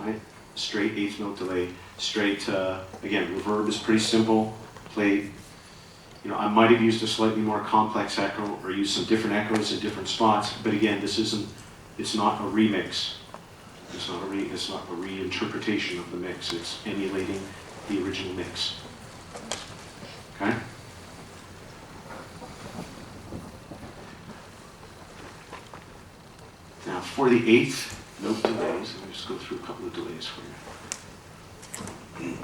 right? Straight eighth note delay, straight, again, reverb is pretty simple, play, I might have used a slightly more complex echo or used some different echoes in different spots, but again, it's not a remix. It's not a reinterpretation of the mix. It's emulating the original mix. Okay? Now, for the eighth note delays, let me just go through a couple of delays for you.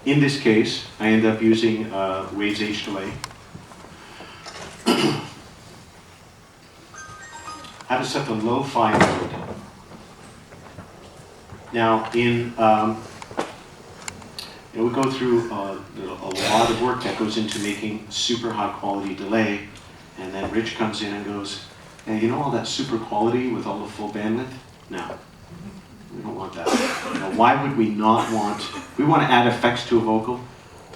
In this case, I end up using Wade's H delay. How to set the lo-fi mode. Now, we go through a lot of work that goes into making super high quality delay, and then Rich comes in and goes, hey, you know all that super quality with all the full bandwidth? No, we don't want that. Why would we not want, we want to add effects to a vocal,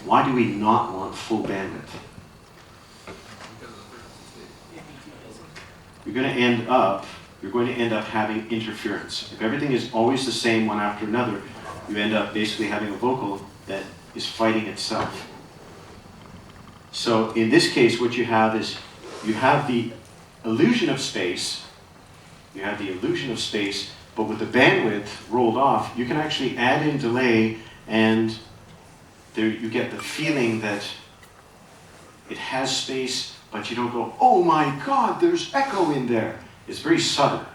why do we not want full bandwidth? You're going to end up having interference. If everything is always the same one after another, you end up basically having a vocal that is fighting itself. So in this case, what you have is, you have the illusion of space, but with the bandwidth rolled off, you can actually add in delay, and there you get the feeling that it has space, but you don't go, oh my God, there's echo in there. It's very subtle.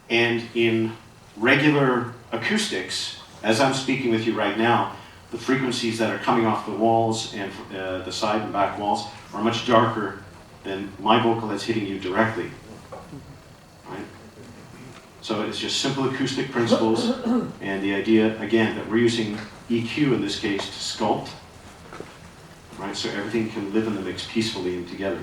And in regular acoustics, as I'm speaking with you right now, the frequencies that are coming off the walls and the side and back walls are much darker than my vocal that's hitting you directly. Right? So it's just simple acoustic principles, and the idea, again, that we're using EQ in this case to sculpt, right? So everything can live in the mix peacefully and together.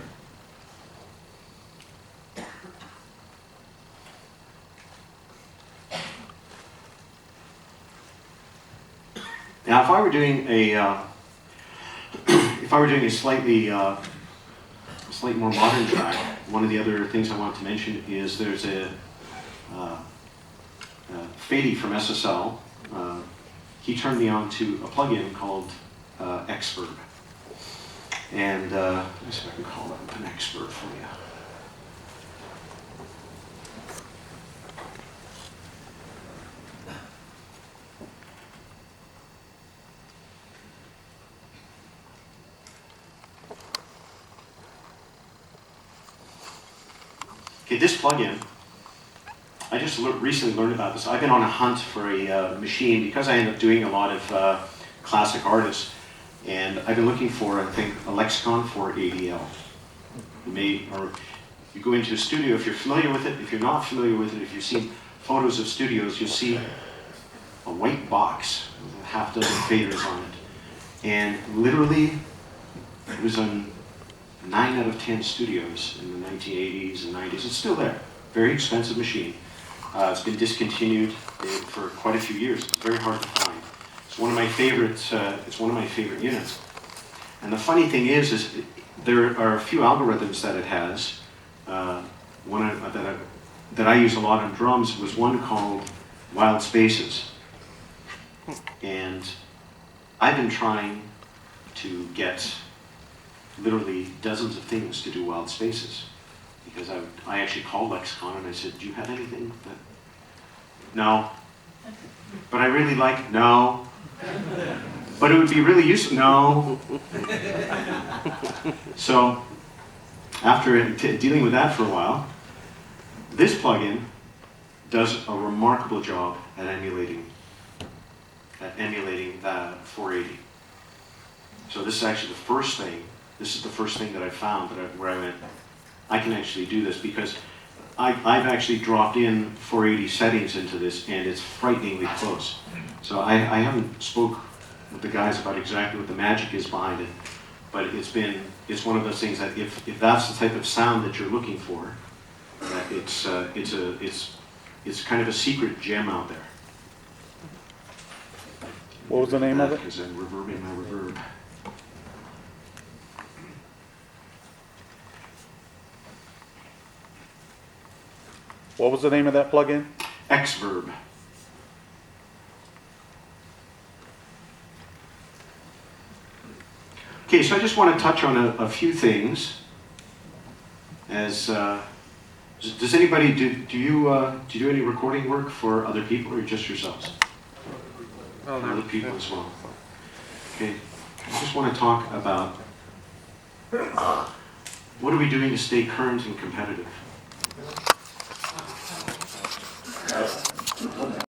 Now, if I were doing a slightly more modern track, one of the other things I want to mention is there's a Fady from SSL. He turned me on to a plugin called Expert, and let me see if I can call it an Expert for you. Okay, this plugin, I just recently learned about this. I've been on a hunt for a machine because I end up doing a lot of classic artists, and I've been looking for, I think, a lexicon for ADL. You go into a studio, if you're familiar with it, if you're not familiar with it, if you've seen photos of studios, you'll see a white box with a half dozen faders on it. And literally, it was on 9 out of 10 studios in the 1980s and 90s. It's still there. Very expensive machine. It's been discontinued for quite a few years. It's very hard to find. It's one of my favorite units. And the funny thing is there are a few algorithms that it has. One that I use a lot on drums was one called Wild Spaces. And I've been trying to get literally dozens of things to do wild spaces, because I actually called Lexicon and I said, do you have anything that, no, but I really like, no, but it would be really useful, no. So after dealing with that for a while, this plugin does a remarkable job at emulating that 480. So this is actually the first thing. This is the first thing that I found where I went, I can actually do this, because I've actually dropped in 480 settings into this, and it's frighteningly close. So I haven't spoke with the guys about exactly what the magic is behind it, but it's one of those things that if that's the type of sound that you're looking for, that it's kind of a secret gem out there. What was the name of it? Because I'm reverbing my reverb. What was the name of that plugin? Xverb. Okay, so I just want to touch on a few things. As does anybody do you do any recording work for other people or just yourselves? For other people as well. Okay, I just want to talk about what are we doing to stay current and competitive.